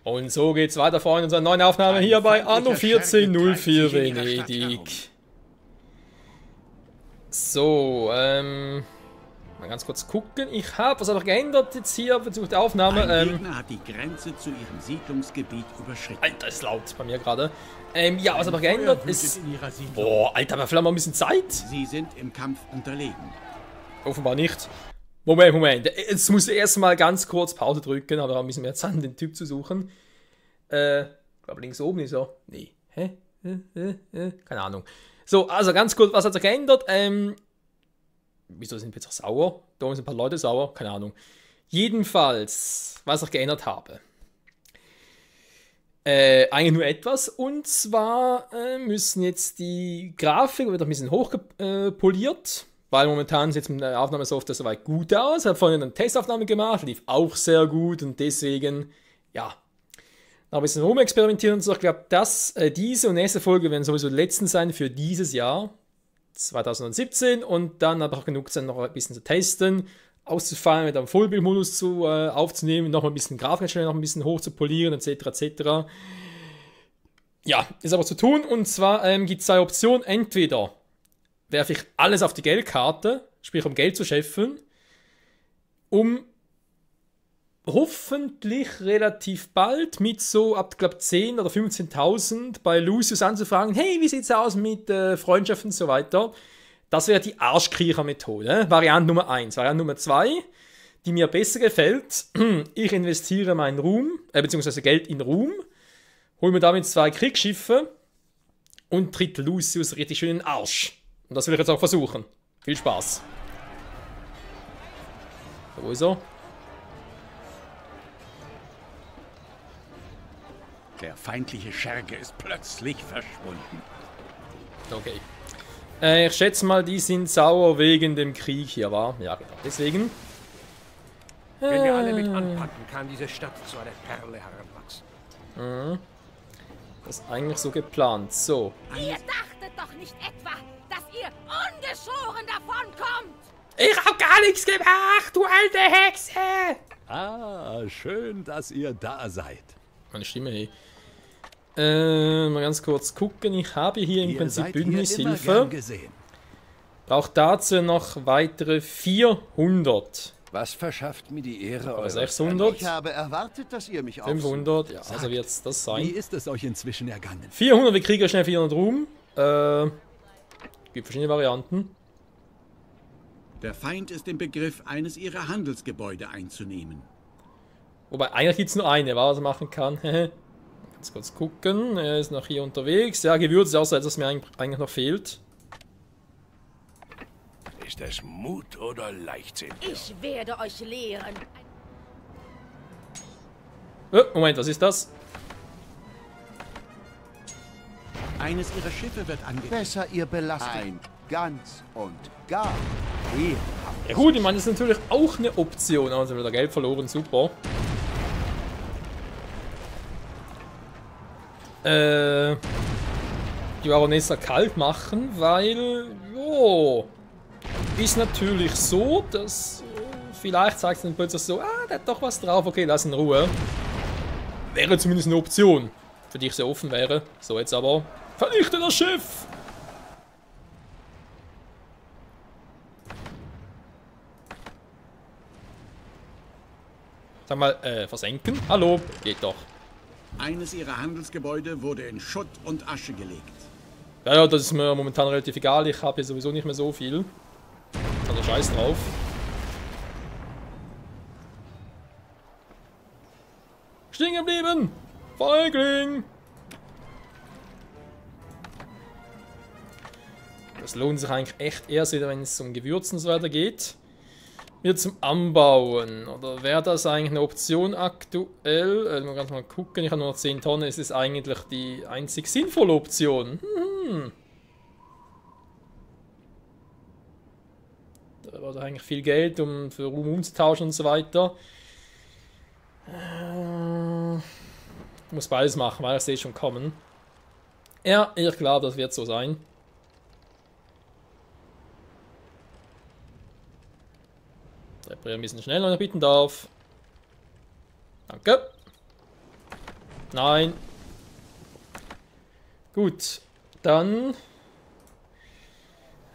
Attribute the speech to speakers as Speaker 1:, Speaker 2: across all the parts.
Speaker 1: Und so geht's weiter, Freunde, unserer neuen Aufnahme hier bei Anno 1404 Venedig. So, mal ganz kurz gucken. Ich habe was aber geändert jetzt hier bezüglich der Aufnahme.
Speaker 2: Ein Gegner hat die Grenze zu ihrem Siedlungsgebiet überschritten.
Speaker 1: Alter, ist laut bei mir gerade. Ja, was aber geändert ist... Boah, Alter, aber vielleicht mal ein bisschen Zeit.
Speaker 2: Sie sind im Kampf unterlegen.
Speaker 1: Offenbar nicht. Moment. Jetzt muss ich erstmal ganz kurz Pause drücken, aber ein bisschen mehr Zeit, den Typ zu suchen. Ich glaube links oben ist er. Nee. Hä? Keine Ahnung. So, also ganz kurz, was hat sich geändert? Wieso sind wir jetzt auch sauer? Da sind ein paar Leute sauer, keine Ahnung. Jedenfalls, was ich geändert habe. Eigentlich nur etwas, und zwar müssen jetzt die Grafik wieder ein bisschen hochpoliert. Weil momentan sieht es mit der Aufnahmesoftware soweit gut aus. Ich habe vorhin eine Testaufnahme gemacht, lief auch sehr gut und deswegen, ja, noch ein bisschen rumexperimentieren und so. Ich glaube, diese und nächste Folge werden sowieso die letzten sein für dieses Jahr, 2017. Und dann aber auch genug sein, noch ein bisschen zu testen, auszufallen, mit einem Vollbildmodus aufzunehmen, noch mal ein bisschen Grafikeinstellungen noch ein bisschen hoch zu polieren, etc. etc. Ja, ist aber zu tun. Und zwar gibt es zwei Optionen. Entweder werfe ich alles auf die Geldkarte, sprich um Geld zu scheffeln, um hoffentlich relativ bald mit so ab, glaube 10.000 oder 15.000 bei Lucius anzufragen, hey, wie sieht's aus mit Freundschaft und so weiter. Das wäre die Arschkriecher-Methode, Variante Nummer 1. Variante Nummer 2, die mir besser gefällt, ich investiere meinen Ruhm, beziehungsweise Geld in Ruhm, hole mir damit 2 Kriegsschiffe und tritt Lucius richtig schön in den Arsch. Und das will ich jetzt auch versuchen. Viel Spaß. Wo ist er?
Speaker 2: Der feindliche Scherge ist plötzlich verschwunden.
Speaker 1: Okay. Ich schätze mal, die sind sauer wegen dem Krieg hier, wa? Ja, genau. Deswegen.
Speaker 3: Wenn wir alle mit anpacken, kann diese Stadt zu einer Perle heranwachsen.
Speaker 1: Das ist eigentlich so geplant. So.
Speaker 4: Ihr dachtet doch nicht etwa, dass ihr ungeschoren davonkommt!
Speaker 1: Ich hab gar nichts gemacht, du alte Hexe!
Speaker 5: Ah, schön, dass ihr da seid.
Speaker 1: Meine Stimme, hey. Mal ganz kurz gucken. Ich habe hier im Prinzip Bündnishilfe. Braucht dazu noch weitere 400.
Speaker 5: Was verschafft mir die Ehre,
Speaker 1: Oder
Speaker 5: eure
Speaker 1: 600.
Speaker 6: Ich habe erwartet, dass ihr mich
Speaker 1: 500, ja, also wird es das
Speaker 5: Wie
Speaker 1: sein.
Speaker 5: ist es euch inzwischen ergangen?
Speaker 1: 400, wir kriegen ja schnell 400 Ruhm. Gibt verschiedene Varianten.
Speaker 2: Der Feind ist im Begriff, eines ihrer Handelsgebäude einzunehmen.
Speaker 1: Wobei, eigentlich gibt es nur eine, was er machen kann. Ganz kurz gucken, er ist noch hier unterwegs. Ja, Gewürz ist auch so etwas, was mir eigentlich noch fehlt.
Speaker 3: Ist es Mut oder Leichtsinn?
Speaker 4: Ich werde euch lehren.
Speaker 1: Moment, was ist das?
Speaker 2: Eines ihrer Schiffe wird angegriffen.
Speaker 6: Besser, ihr belastet ein ganz und gar.
Speaker 1: Ja gut, ich meine, das ist natürlich auch eine Option. Also wieder Geld verloren, super. Die Baronessa kalt machen, weil, jo, ist natürlich so, dass vielleicht sagt es dann plötzlich so, der hat doch was drauf, okay, lass in Ruhe. Wäre zumindest eine Option, für die ich sehr offen wäre. So, jetzt aber, vernichte das Schiff! Sag mal, versenken? Hallo, geht doch.
Speaker 2: Eines ihrer Handelsgebäude wurde in Schutt und Asche gelegt.
Speaker 1: Ja, das ist mir momentan relativ egal. Ich habe hier sowieso nicht mehr so viel. Also scheiß drauf. Stehen geblieben! Feigling! Das lohnt sich eigentlich echt erst wieder, wenn es um Gewürzen und so weiter geht. Wieder zum Anbauen. Oder wäre das eigentlich eine Option aktuell? Mal ganz mal gucken. Ich habe nur noch 10 Tonnen. Es ist eigentlich die einzig sinnvolle Option. Da war doch eigentlich viel Geld, um für Ruhm umzutauschen und so weiter. Ich muss beides machen, weil ich sehe schon kommen. Ja, ich glaube, das wird so sein. Reparieren ein bisschen schneller, wenn ich bitten darf. Danke. Nein. Gut, dann...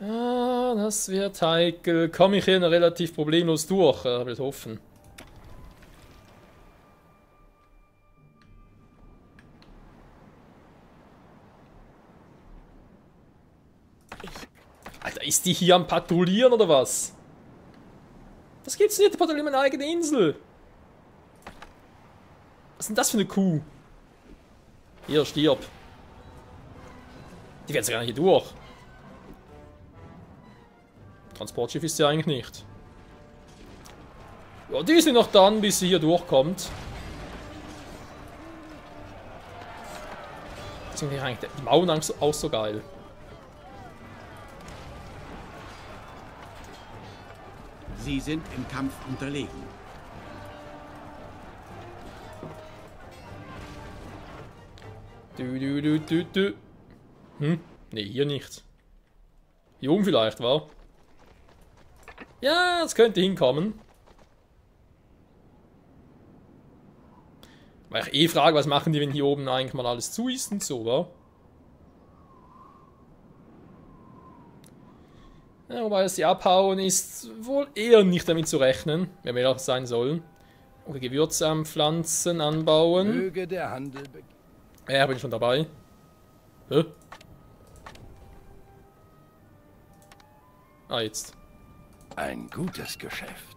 Speaker 1: Ah, das wird heikel. Komme ich hier noch relativ problemlos durch, will hoffen. Alter, ist die hier am Patrouillieren oder was? Das gibt's nicht, die patrouillieren meine eigene Insel. Was ist denn das für eine Kuh? Hier, stirb. Die werden ja gar nicht hier durch. Transportschiff ist sie eigentlich nicht. Ja, die sind noch dann, bis sie hier durchkommt. Deswegen finde ich eigentlich die Mauern auch so geil.
Speaker 2: Sie sind im Kampf unterlegen.
Speaker 1: Du. Ne, hier nicht. Hier oben vielleicht, wa? Ja, das könnte hinkommen. Weil ich frage, was machen die, wenn hier oben eigentlich mal alles zu ist und so, wa? Ja, wobei sie abhauen, ist wohl eher nicht damit zu rechnen, wenn wir auch sein sollen. Okay, Gewürze anpflanzen, anbauen.
Speaker 5: Möge der Handel beginnen.
Speaker 1: Ja, bin schon dabei. Hä? Ah, jetzt.
Speaker 5: Ein gutes Geschäft.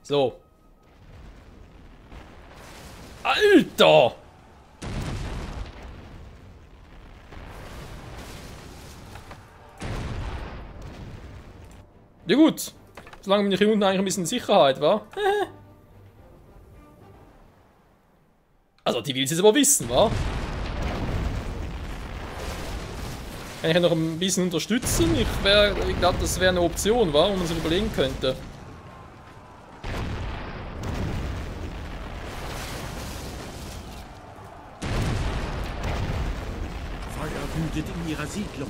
Speaker 1: So. Alter! Ja gut. Solange bin ich hier unten eigentlich ein bisschen Sicherheit, wa? Also, die will es jetzt aber wissen, wa? Kann ich ja noch ein bisschen unterstützen? Ich glaube, das wäre eine Option, wa? Wo man sich überlegen könnte.
Speaker 2: Feuer wütet in ihrer Siedlung.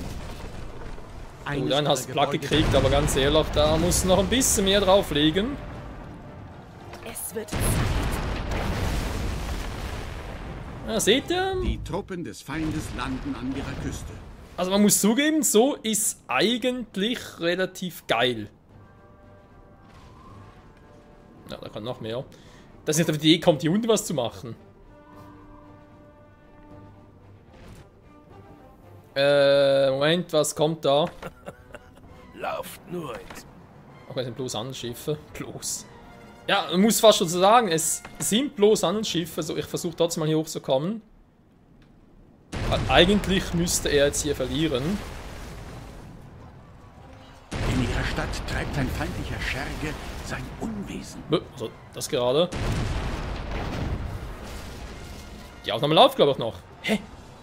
Speaker 1: Oh, dann hast du Plack gekriegt, aber ganz ehrlich, da muss noch ein bisschen mehr drauflegen.
Speaker 4: Es wird Zeit.
Speaker 1: Ja, seht ihr?
Speaker 2: Die Truppen des Feindes landen an ihrer Küste.
Speaker 1: Also man muss zugeben, so ist eigentlich relativ geil. Ja, da kann noch mehr. Dass nicht auf die Idee kommt, hier unten was zu machen. Moment, was kommt da?
Speaker 3: Lauft nur ins...
Speaker 1: Okay, es sind bloß Handelsschiffe. Bloß. Ja, man muss fast schon so sagen, es sind bloß Handelsschiffe. Also ich versuche trotzdem mal hier hochzukommen. Weil eigentlich müsste er jetzt hier verlieren.
Speaker 2: In ihrer Stadt treibt ein feindlicher Scherge sein Unwesen.
Speaker 1: Also, das gerade. Die Aufnahme läuft, glaube ich, noch. Hä?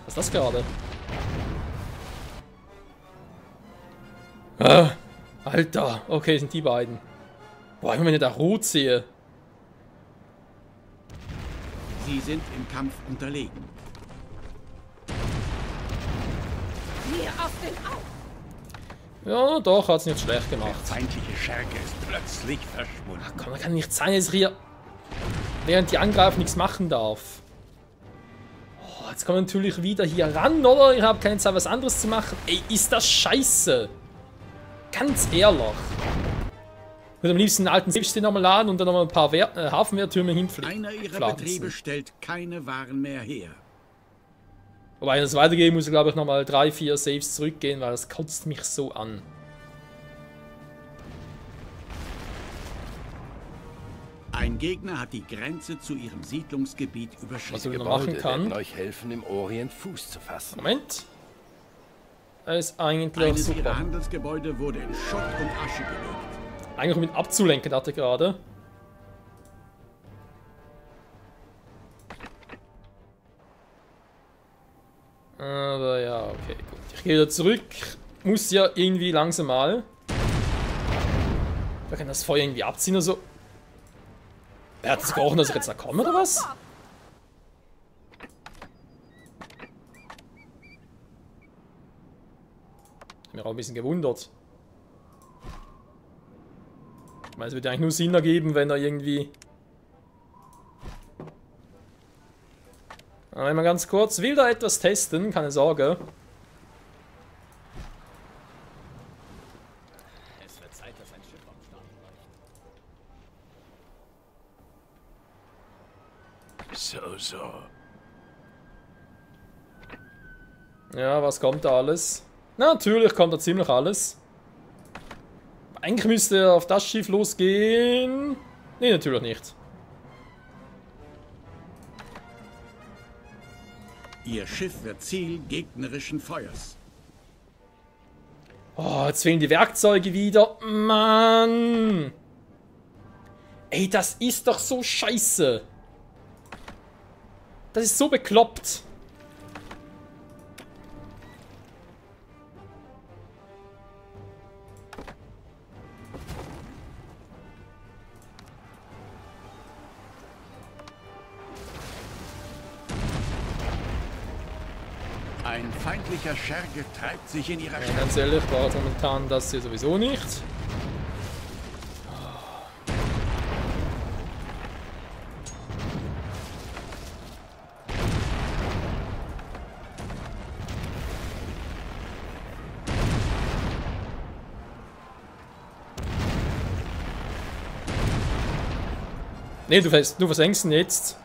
Speaker 1: Was ist das gerade? Ah, Alter. Okay, sind die beiden. Boah, wenn ich da rot sehe.
Speaker 2: Sie sind im Kampf unterlegen.
Speaker 4: Mir auf den Augen!
Speaker 1: Ja, doch, hat es nicht schlecht
Speaker 2: Der
Speaker 1: gemacht.
Speaker 2: feindliche Scherge ist plötzlich verschwunden.
Speaker 1: Ach komm, das kann nicht sein, dass ich hier während die angreifen nichts machen darf. Oh, jetzt kommen wir natürlich wieder hier ran, oder? Ich habe keine Zeit, was anderes zu machen. Ey, ist das scheiße. Ganz ehrlich. Ich würde am liebsten einen alten Selbststil nochmal laden und dann nochmal ein paar Hafenwehrtürme hinfliegen.
Speaker 2: Einer ihrer Betriebe stellt keine Waren mehr her.
Speaker 1: Wobei, wenn es weitergeht, muss ich glaube ich nochmal 3, 4 Saves zurückgehen, weil das kotzt mich so an.
Speaker 2: Ein Gegner hat die Grenze zu ihrem Siedlungsgebiet
Speaker 1: Was ich
Speaker 2: überschritten.
Speaker 1: noch machen kann.
Speaker 5: werden euch helfen, im Orient Fuß zu fassen.
Speaker 1: Moment. Das ist eigentlich
Speaker 2: Eines ihrer
Speaker 1: super.
Speaker 2: Handelsgebäude wurde in Schutt und Asche gelegt.
Speaker 1: Eigentlich um ihn abzulenken, hatte gerade. Aber ja, okay, gut. Ich gehe wieder zurück. Muss ja irgendwie langsam mal. Wir können das Feuer irgendwie abziehen oder so. Wer hat das gerochen, dass ich jetzt da komme oder was? Ich bin mir auch ein bisschen gewundert. Ich meine, es würde eigentlich nur Sinn ergeben, wenn er irgendwie Aber mal ganz kurz. Will da etwas testen, keine Sorge.
Speaker 5: Es wird Zeit, dass ein Schiff am Start läuft. So.
Speaker 1: Ja, was kommt da alles? Na, natürlich kommt da ziemlich alles. Eigentlich müsste er auf das Schiff losgehen. Nee, natürlich nicht.
Speaker 2: Ihr Schiff wird Ziel gegnerischen Feuers.
Speaker 1: Oh, jetzt fehlen die Werkzeuge wieder. Mann! Ey, das ist doch so scheiße. Das ist so bekloppt.
Speaker 2: Ein feindlicher Scherge treibt sich in ihrer
Speaker 1: Ja,
Speaker 2: Stadt.
Speaker 1: ganz ehrlich, braucht momentan das hier sowieso nicht. Nee, du versenkst ihn jetzt.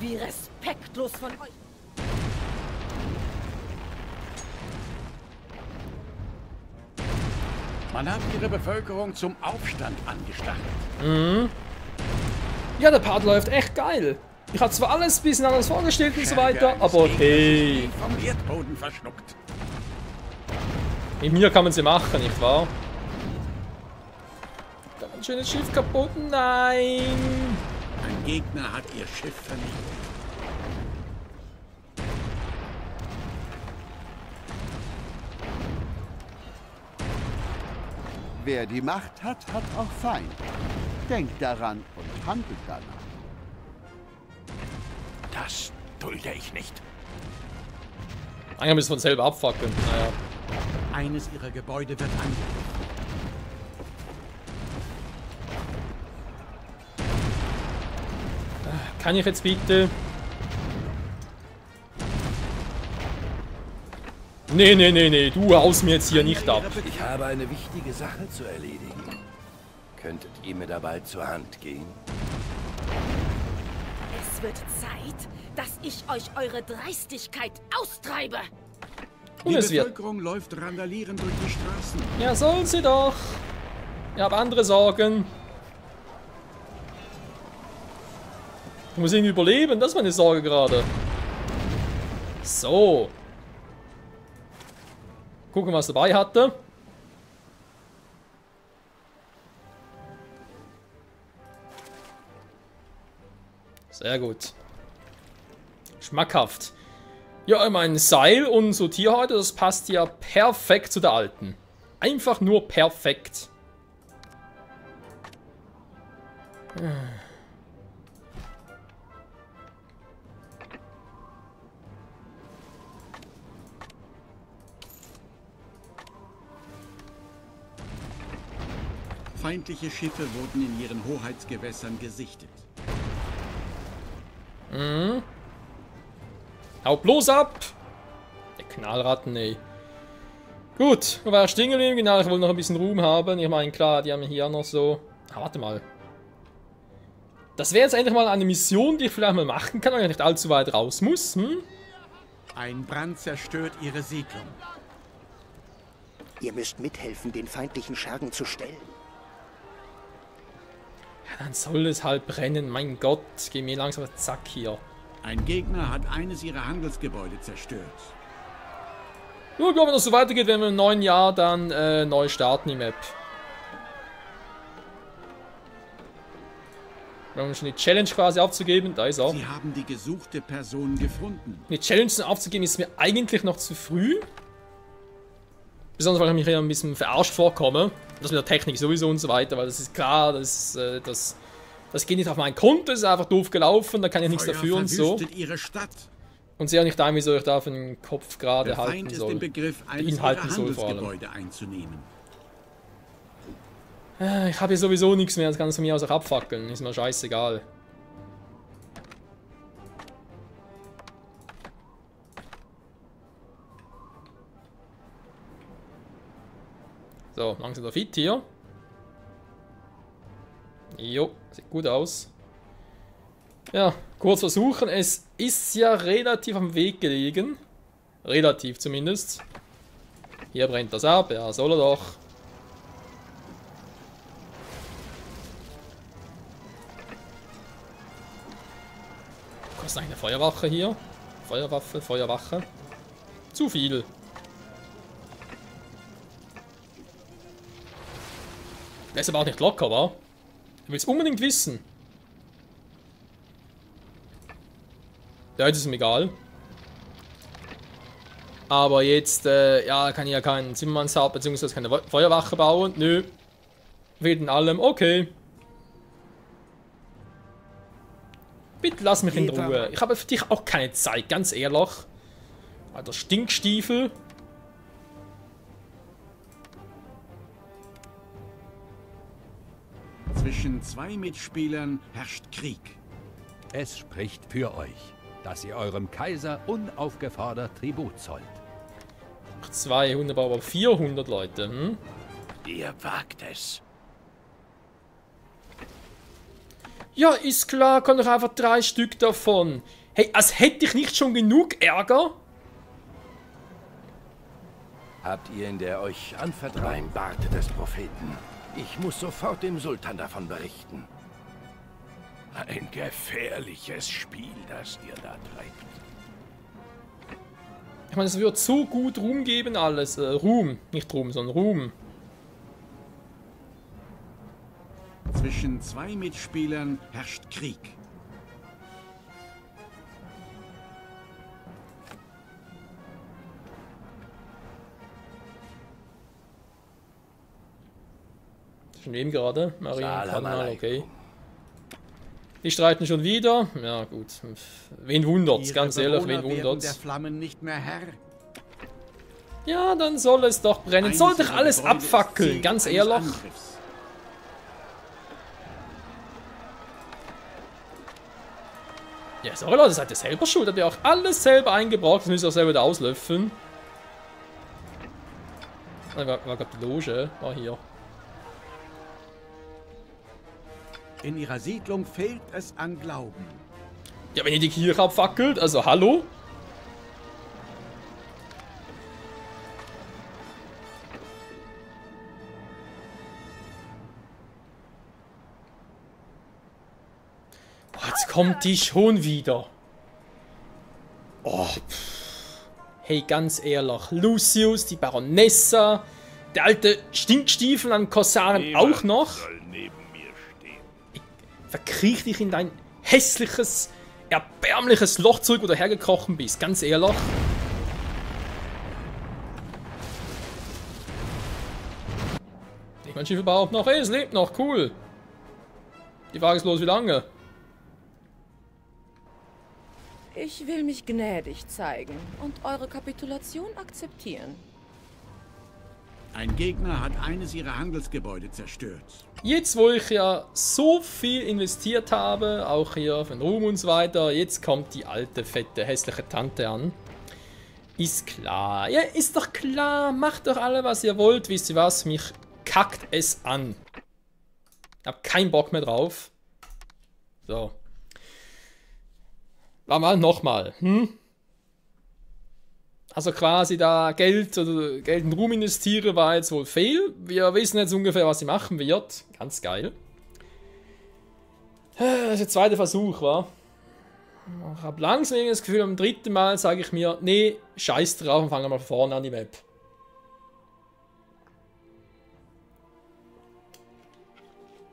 Speaker 4: Wie respektlos von euch.
Speaker 2: Man hat ihre Bevölkerung zum Aufstand angestachelt.
Speaker 1: Ja, der Part läuft echt geil. Ich habe zwar alles ein bisschen anders vorgestellt und so weiter, aber hey.
Speaker 2: Vom Erdboden verschluckt.
Speaker 1: Mit mir kann man sie machen, nicht wahr? Da war ein schönes Schiff kaputt. Nein.
Speaker 2: Ein Gegner hat ihr Schiff vernichtet.
Speaker 6: Wer die Macht hat, hat auch Feind. Denkt daran und handelt danach.
Speaker 3: Das dulde ich nicht.
Speaker 1: Eigentlich müssen wir uns selber abfackeln. Naja.
Speaker 2: Eines ihrer Gebäude wird angegriffen.
Speaker 1: Kann ich jetzt bitte? Nee, du haust mir jetzt hier nicht ab.
Speaker 7: Ich habe eine wichtige Sache zu erledigen. Könntet ihr mir dabei zur Hand gehen?
Speaker 4: Es wird Zeit, dass ich euch eure Dreistigkeit austreibe.
Speaker 1: Und
Speaker 2: Die
Speaker 1: es wird.
Speaker 2: Bevölkerung läuft randalierend durch die Straßen.
Speaker 1: Ja, soll sie doch. Ich habe andere Sorgen. Ich muss irgendwie überleben, das ist meine Sorge gerade. So. Gucken, was er dabei hatte. Sehr gut. Schmackhaft. Ja, mein Seil und so Tierhäute, das passt ja perfekt zu der alten. Einfach nur perfekt.
Speaker 2: Feindliche Schiffe wurden in ihren Hoheitsgewässern gesichtet.
Speaker 1: Hau bloß ab! Der Knallratten, ey. Gut, wo war er stehen geblieben? Genau, ich wollte noch ein bisschen Ruhm haben. Ich meine, klar, die haben hier noch so... Ah, warte mal. Das wäre jetzt endlich mal eine Mission, die ich vielleicht mal machen kann, weil ich nicht allzu weit raus muss. Hm?
Speaker 2: Ein Brand zerstört ihre Siedlung.
Speaker 8: Ihr müsst mithelfen, den feindlichen Schergen zu stellen.
Speaker 1: Ja, dann soll es halt brennen. Mein Gott, geh mir langsam auf den Zack hier.
Speaker 2: Ein Gegner hat eines ihrer Handelsgebäude zerstört.
Speaker 1: Nur, wenn das so weitergeht, wenn wir im neuen Jahr dann neu starten die Map. Wir haben schon die Challenge quasi aufzugeben. Da ist er.
Speaker 2: Sie haben die gesuchte Person gefunden.
Speaker 1: Die Challenge aufzugeben ist mir eigentlich noch zu früh. Besonders weil ich mich hier ein bisschen verarscht vorkomme. Das mit der Technik sowieso und so weiter, weil das ist klar, das geht nicht auf mein Konto, das ist einfach doof gelaufen, da kann ich nichts
Speaker 2: Feuer
Speaker 1: dafür und so.
Speaker 2: verwüstet ihre Stadt.
Speaker 1: Und sehe auch nicht ein, wieso ich da für den Kopf gerade
Speaker 2: Der
Speaker 1: halten
Speaker 2: Feind ist
Speaker 1: soll.
Speaker 2: im Begriff, eines ihrer
Speaker 1: Inhalten soll vor allem.
Speaker 2: Handelsgebäude einzunehmen.
Speaker 1: Ich habe hier sowieso nichts mehr, das kann es von mir aus auch abfackeln, ist mir scheißegal. So, langsam der Fit hier. Jo, sieht gut aus. Ja, kurz versuchen. Es ist ja relativ am Weg gelegen. Relativ zumindest. Hier brennt das ab. Ja, soll er doch. Kostet eigentlich eine Feuerwache hier. Feuerwaffe, Feuerwache. Zu viel. Der ist aber auch nicht locker, wa? Du willst unbedingt wissen. Ja, jetzt ist ihm egal. Aber jetzt, ja, kann ich ja keinen Zimmermannshaus bzw. keine Feuerwache bauen. Nö. Wegen allem, okay. Bitte lass mich in Ruhe. Ich habe für dich auch keine Zeit, ganz ehrlich. Alter Stinkstiefel.
Speaker 2: Zwischen zwei Mitspielern herrscht Krieg.
Speaker 5: Es spricht für euch, dass ihr eurem Kaiser unaufgefordert Tribut zollt.
Speaker 1: 200, aber 400 Leute, hm?
Speaker 7: Ihr wagt es.
Speaker 1: Ja, ist klar, kann doch einfach 3 Stück davon. Hey, als hätte ich nicht schon genug Ärger?
Speaker 7: Habt ihr in der euch anvertrauten Bart des Propheten? Ich muss sofort dem Sultan davon berichten. Ein gefährliches Spiel, das ihr da treibt.
Speaker 1: Ich meine, es wird so gut Ruhm geben alles. Ruhm, nicht Ruhm, sondern Ruhm.
Speaker 2: Zwischen zwei Mitspielern herrscht Krieg.
Speaker 1: Von wem gerade? Marian
Speaker 7: Salam
Speaker 1: Kanal, okay.
Speaker 7: alaikum.
Speaker 1: Die streiten schon wieder. Ja, gut. Wen wundert's, ganz ehrlich, wen wundert's?
Speaker 2: Der Flammen nicht mehr Herr.
Speaker 1: Ja, dann soll es doch brennen. Soll doch alles abfackeln, ganz ehrlich. Ja, sorry Leute, seid ihr selber schuld. Habt ihr auch alles selber eingebrockt. Das müsst ihr auch selber wieder auslöffeln. War gerade die Loge. War hier.
Speaker 2: In ihrer Siedlung fehlt es an Glauben.
Speaker 1: Ja, wenn ihr die Kirche abfackelt, also hallo? Oh, jetzt kommt die schon wieder. Oh, hey, ganz ehrlich. Lucius, die Baronessa, der alte Stinkstiefel an Korsaren auch noch. Verkriech dich in dein hässliches, erbärmliches Loch zurück, wo du hergekrochen bist. Ganz ehrlich. Ich mein Schiff überhaupt noch. Hey, es lebt noch. Cool. Die Frage ist bloß, wie lange?
Speaker 9: Ich will mich gnädig zeigen und eure Kapitulation akzeptieren.
Speaker 2: Ein Gegner hat eines ihrer Handelsgebäude zerstört.
Speaker 1: Jetzt, wo ich ja so viel investiert habe, auch hier für den Ruhm und so weiter, jetzt kommt die alte, fette, hässliche Tante an. Ist klar. Ja, ist doch klar. Macht doch alle, was ihr wollt. Wisst ihr was? Mich kackt es an. Ich hab keinen Bock mehr drauf. So. Nochmal. Also quasi da Geld oder Geld in Ruhm investiere, war jetzt wohl fehl. Wir wissen jetzt ungefähr, was sie machen wird. Ganz geil. Das ist der zweite Versuch, wa? Ich habe langsam das Gefühl, am dritten Mal sage ich mir, nee, scheiß drauf und fange mal von vorne an die Map.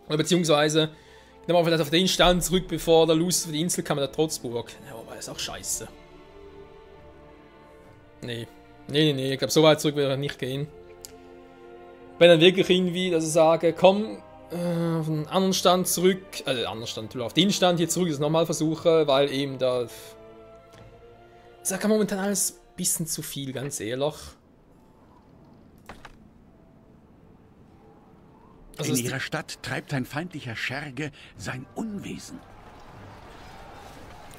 Speaker 1: Oder beziehungsweise, nehmen wir vielleicht auf den Stand zurück, bevor der Lucius auf die Insel kam, der Trotzburg. Ja, aber das ist auch scheiße. Nee. Nee, ich glaube, so weit zurück will er nicht gehen. Wenn dann wirklich irgendwie, dass ich sage, komm, auf einen anderen Stand zurück, anderen Stand, auf den Stand hier zurück, das nochmal versuche, weil eben da... Ich sage momentan alles ein bisschen zu viel, ganz ehrlich. Also
Speaker 2: in ihrer Stadt treibt ein feindlicher Scherge sein Unwesen.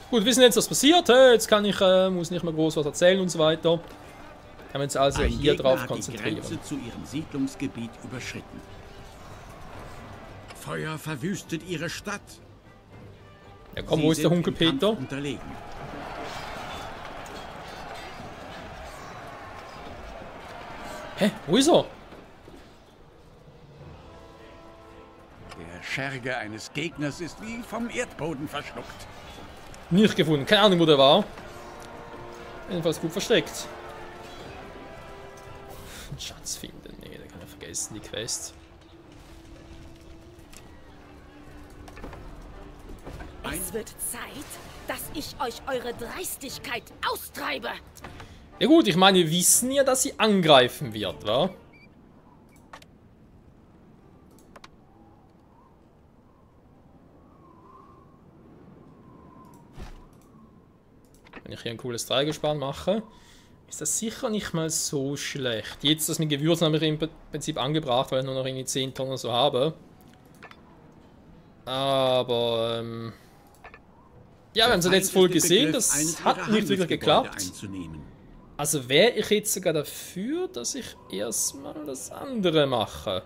Speaker 1: Gut, wir wissen jetzt, was passiert. Hey, jetzt kann ich, muss nicht mehr groß was erzählen und so weiter. Kann man jetzt also
Speaker 2: Ein
Speaker 1: hier
Speaker 2: Gegner
Speaker 1: drauf
Speaker 2: hat
Speaker 1: konzentrieren.
Speaker 2: die Grenze zu ihrem Siedlungsgebiet überschritten. Feuer verwüstet ihre Stadt.
Speaker 1: Ja komm, wo ist der Hunkelpeter?
Speaker 2: Unterlegen.
Speaker 1: Hä? Wo ist er?
Speaker 2: Der Scherge eines Gegners ist wie vom Erdboden verschluckt.
Speaker 1: Nicht gefunden. Keine Ahnung, wo der war. Jedenfalls gut versteckt. Schatz finden. Nee, da kann ich vergessen, die Quest.
Speaker 4: Es wird Zeit, dass ich euch eure Dreistigkeit austreibe.
Speaker 1: Ja gut, ich meine, wir wissen ja, dass sie angreifen wird, wa? Wenn ich hier ein cooles Dreigespann mache, ist das sicher nicht mal so schlecht. Jetzt das mit Gewürzen habe ich im Prinzip angebracht, weil ich nur noch irgendwie 10 Tonnen so habe. Aber, ja, wir haben es jetzt voll gesehen, das hat nicht wirklich geklappt. Also wäre ich jetzt sogar dafür, dass ich erstmal das andere mache.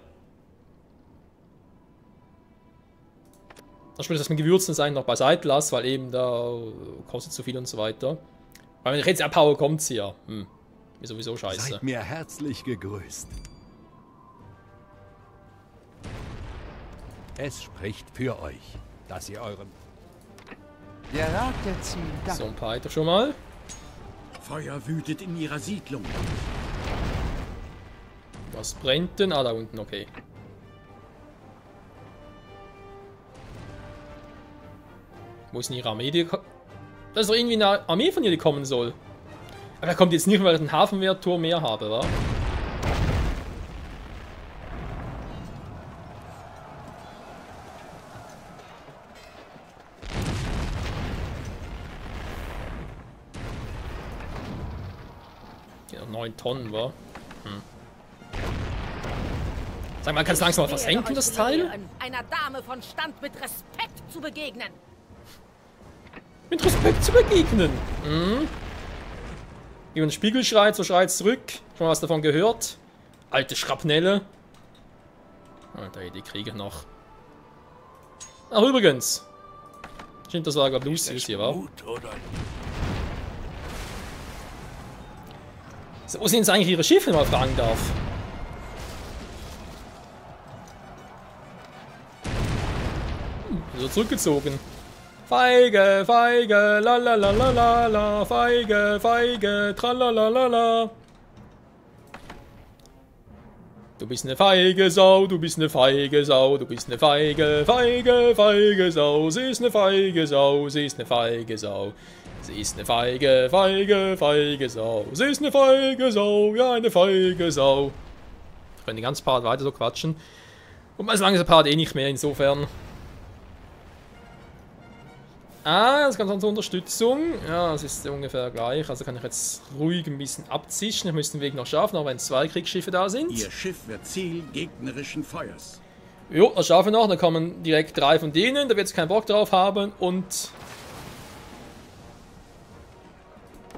Speaker 1: Dann sprich, dass mit Gewürzen das eigentlich noch beiseite lasse, weil eben da kostet zu viel und so weiter. Weil wenn ich jetzt abhaue, kommt sie ja. Ist sowieso scheiße.
Speaker 5: Seid mir herzlich gegrüßt. Es spricht für euch, dass ihr euren...
Speaker 6: Der Rat der 10 dankt.
Speaker 1: So, ein paar Eiter schon mal.
Speaker 2: Feuer wütet in ihrer Siedlung.
Speaker 1: Was brennt denn? Ah, da unten, okay. Wo ist denn ihre Armee? Das ist doch irgendwie eine Armee von ihr, die kommen soll. Aber er kommt jetzt nicht, weil ich einen Hafenwehrturm mehr habe, wa? Ja, 9 Tonnen, wa? Sag mal, kannst du langsam mal versenken, das Teil?
Speaker 4: Einer Dame von Stand mit Respekt zu begegnen.
Speaker 1: Mit Respekt zu begegnen. Wie ein Spiegel schreit, so schreit zurück. Schon mal was davon gehört. Alte Schrapnelle. Alter, die kriege ich noch. Ach, übrigens. Stimmt, das war gerade Lucius hier, war. So, wo sind jetzt eigentlich ihre Schiffe, wenn man fragen darf? So zurückgezogen. Feige, feige, la la la la la la, feige, feige, tralalalala. Du bist eine feige Sau, du bist eine feige Sau, du bist eine feige, feige, feige Sau. Sie ist eine feige Sau, sie ist eine feige Sau. Sie ist eine feige, feige, feige Sau. Sie ist eine feige Sau, ja, eine feige Sau. Ich kann den ganzen Part weiter so quatschen. Und so lange ist der Part eh nicht mehr, insofern. Ah, das kommt zur Unterstützung. Ja, das ist ungefähr gleich. Also kann ich jetzt ruhig ein bisschen abzischen. Ich müsste den Weg noch schaffen, auch wenn 2 Kriegsschiffe da sind.
Speaker 2: Ihr Schiff wird Ziel gegnerischen Feuers.
Speaker 1: Jo, das schaffe ich noch. Dann kommen direkt 3 von denen. Da wird es keinen Bock drauf haben. Und...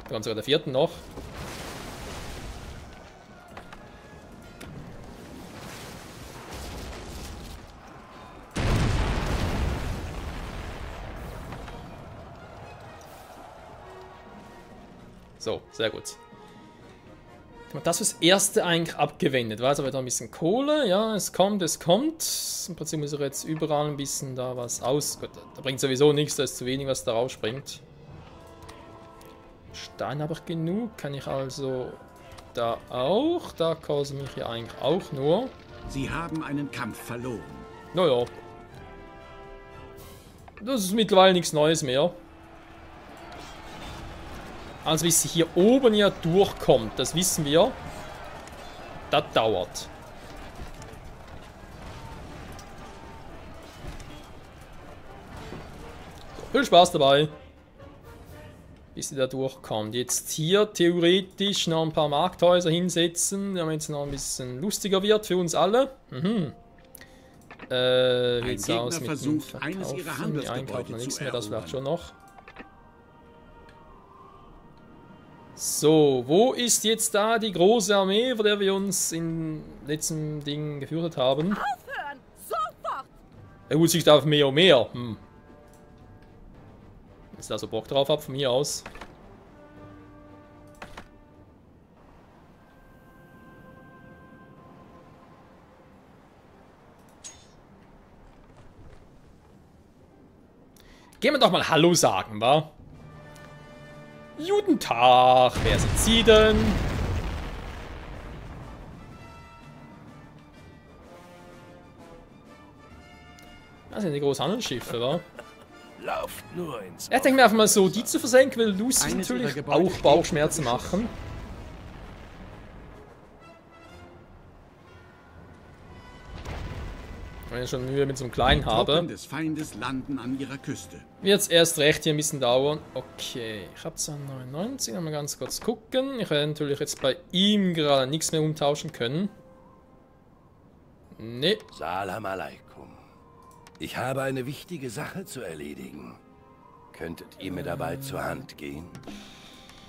Speaker 1: da kommt sogar der 4. noch. So, sehr gut. Das fürs Erste eigentlich abgewendet. War jetzt aber da ein bisschen Kohle. Ja, es kommt, es kommt. Im Prinzip muss ich jetzt überall ein bisschen da was aus... Gut, da bringt sowieso nichts, da ist zu wenig, was da rausspringt. Stein habe ich genug. Kann ich also da auch. Da kostet mich hier eigentlich auch nur.
Speaker 2: Sie haben einen Kampf verloren.
Speaker 1: Naja. Das ist mittlerweile nichts Neues mehr. Also bis sie hier oben ja durchkommt, das wissen wir. Das dauert. So, viel Spaß dabei. Bis sie da durchkommt. Jetzt hier theoretisch noch ein paar Markthäuser hinsetzen, damit es noch ein bisschen lustiger wird für uns alle. Wie sieht's aus mit dem Verkaufen?
Speaker 2: Eines ihrer Handelsgebäude
Speaker 1: nichts mehr, das vielleicht schon noch. So, wo ist jetzt da die große Armee, von der wir uns im letzten Ding gefürchtet haben?
Speaker 4: Aufhören! Sofort!
Speaker 1: Er holt sich da auf mehr und mehr. Wenn ich da so Bock drauf habe, von mir aus. Gehen wir doch mal Hallo sagen, wa? Guten Tag, wer sind Sie denn? Das sind die großen Handelsschiffe, wa?
Speaker 7: Lauft nur ins
Speaker 1: Ich denke mir einfach mal so, die zu versenken, will Lucy natürlich auch Bauchschmerzen machen. Wenn ich schon Mühe mit so einem kleinen habe.
Speaker 2: Truppen des Feindes landen an ihrer Küste.
Speaker 1: Wird es erst recht hier ein bisschen dauern. Okay, ich habe zwar 99, mal ganz kurz gucken. Ich werde natürlich jetzt bei ihm gerade nichts mehr umtauschen können. Nee.
Speaker 7: Salam alaikum. Ich habe eine wichtige Sache zu erledigen. Könntet ihr mir dabei zur Hand gehen?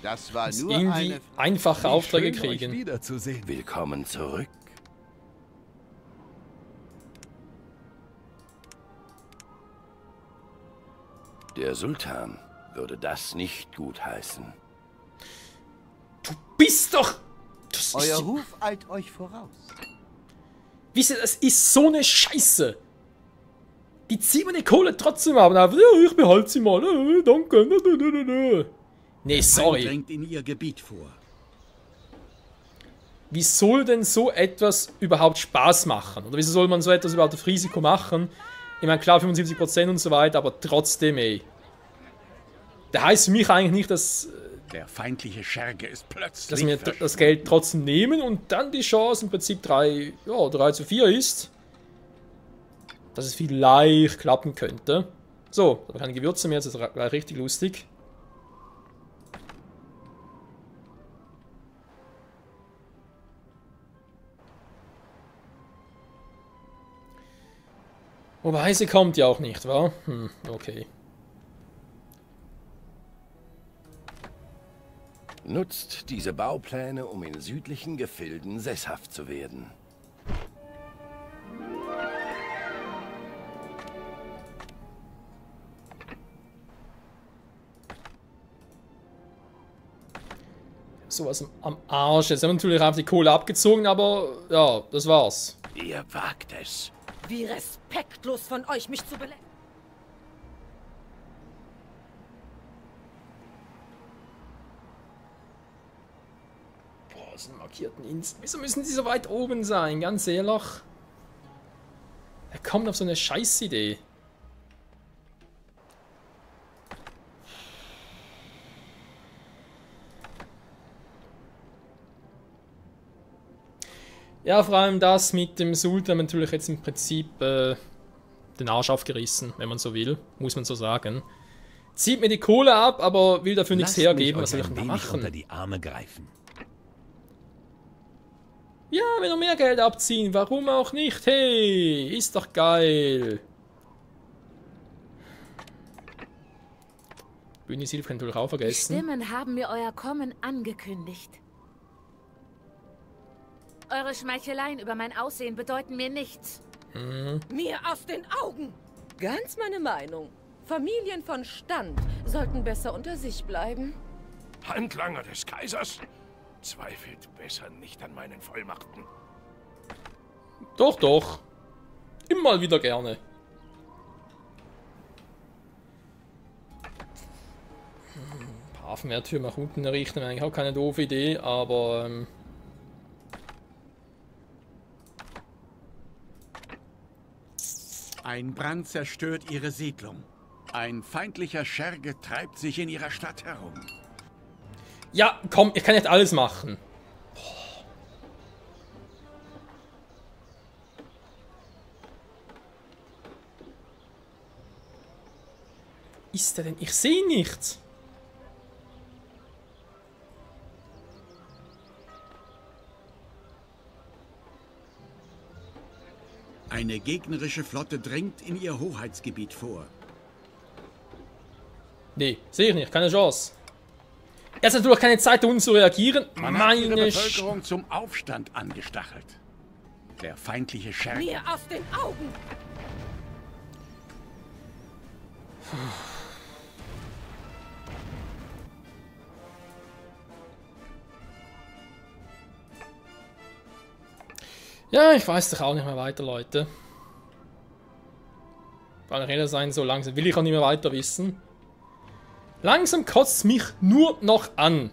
Speaker 6: Das war nur
Speaker 1: Irgendwie
Speaker 6: eine...
Speaker 1: einfache Aufträge
Speaker 5: Schön, euch
Speaker 1: kriegen.
Speaker 5: wiederzusehen.
Speaker 7: Willkommen zurück. Der Sultan würde das nicht gutheißen.
Speaker 1: Du bist doch... Das
Speaker 6: Euer
Speaker 1: ist,
Speaker 6: Ruf eilt euch voraus.
Speaker 1: wisst ihr, das ist so eine Scheiße. Die ziehen mir die Kohle trotzdem ab. Ja, ich behalte sie mal. Danke. Nee,
Speaker 2: Der Feind
Speaker 1: sorry.
Speaker 2: drängt in ihr Gebiet vor.
Speaker 1: Wie soll denn so etwas überhaupt Spaß machen? Oder wieso soll man so etwas überhaupt auf Risiko machen? Ich meine, klar, 75% und so weiter, aber trotzdem, ey. Das heißt für mich eigentlich nicht, dass
Speaker 2: Der feindliche Scherge ist plötzlich
Speaker 1: wir das Geld trotzdem nehmen und dann die Chance im Prinzip 3 zu 4 ist. Dass es vielleicht klappen könnte. So, da keine Gewürze mehr, das ist gleich richtig lustig. Wobei, sie kommt ja auch nicht, wa? Okay.
Speaker 7: Nutzt diese Baupläne, um in südlichen Gefilden sesshaft zu werden.
Speaker 1: Sowas am Arsch. Jetzt haben wir natürlich einfach die Kohle abgezogen, aber ja, das war's.
Speaker 7: Ihr wagt es.
Speaker 4: Wie respektlos von euch, mich zu belästigen.
Speaker 1: Boah, das sind markierten Inseln. Wieso müssen die so weit oben sein? Ganz ehrlich. Er kommt auf so eine Scheißidee. Ja, vor allem das mit dem Sultan natürlich jetzt im Prinzip den Arsch aufgerissen, wenn man so will, muss man so sagen. Zieht mir die Kohle ab, aber will dafür nichts
Speaker 5: Lasst
Speaker 1: hergeben,
Speaker 5: mich
Speaker 1: was soll
Speaker 5: euch
Speaker 1: ich
Speaker 5: ein
Speaker 1: denn
Speaker 5: wenig unter
Speaker 1: machen?
Speaker 5: die Arme greifen.
Speaker 1: Ja, wenn wir mehr Geld abziehen, warum auch nicht? Hey, ist doch geil. Bühnisilf kann ich natürlich auch
Speaker 4: Die
Speaker 1: vergessen.
Speaker 4: Stimmen haben mir euer Kommen angekündigt. Eure Schmeicheleien über mein Aussehen bedeuten mir nichts. Mir aus den Augen!
Speaker 9: Ganz meine Meinung. Familien von Stand sollten besser unter sich bleiben.
Speaker 3: Handlanger des Kaisers? Zweifelt besser nicht an meinen Vollmachten.
Speaker 1: Doch, doch. Immer wieder gerne. Hafenwehrtür nach unten errichten, wäre eigentlich auch keine doofe Idee, aber
Speaker 2: Ein Brand zerstört ihre Siedlung. Ein feindlicher Scherge treibt sich in ihrer Stadt herum.
Speaker 1: ja, komm, ich kann nicht alles machen. Boah. Ist der denn? Ich sehe nichts.
Speaker 2: Eine gegnerische Flotte dringt in ihr Hoheitsgebiet vor.
Speaker 1: Nee, sehe ich nicht, keine Chance. Er hat natürlich keine Zeit, uns zu reagieren.
Speaker 2: Man hat ihre
Speaker 1: Meine
Speaker 2: Bevölkerung zum Aufstand angestachelt. Der feindliche Schergen.
Speaker 4: Mir aus den Augen!
Speaker 1: Ja, ich weiß doch auch nicht mehr weiter, Leute. Kann ich ehrlich sein, so langsam will ich auch nicht mehr weiter wissen. Langsam kotzt es mich nur noch an.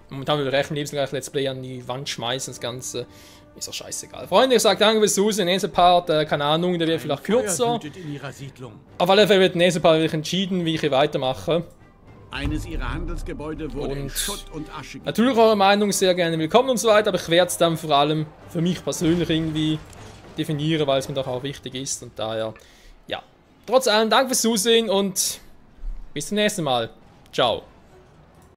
Speaker 1: Momentan will ich recht am liebsten gleich Let's Play an die Wand schmeißen, das Ganze. Ist doch scheißegal. Freunde, ich sage danke fürs Zusehen. Der nächste Part, keine Ahnung, der wird vielleicht kürzer. Auf alle Fälle wird der nächste Part wirklich entschieden, wie ich hier weitermache.
Speaker 2: Eines ihrer Handelsgebäude wurde in Schutt und Asche gelegt.
Speaker 1: Natürlich eure Meinung sehr gerne willkommen und so weiter, aber ich werde es dann vor allem für mich persönlich irgendwie definieren, weil es mir doch auch wichtig ist und daher, ja. Trotz allem, danke fürs Zusehen und bis zum nächsten Mal. Ciao.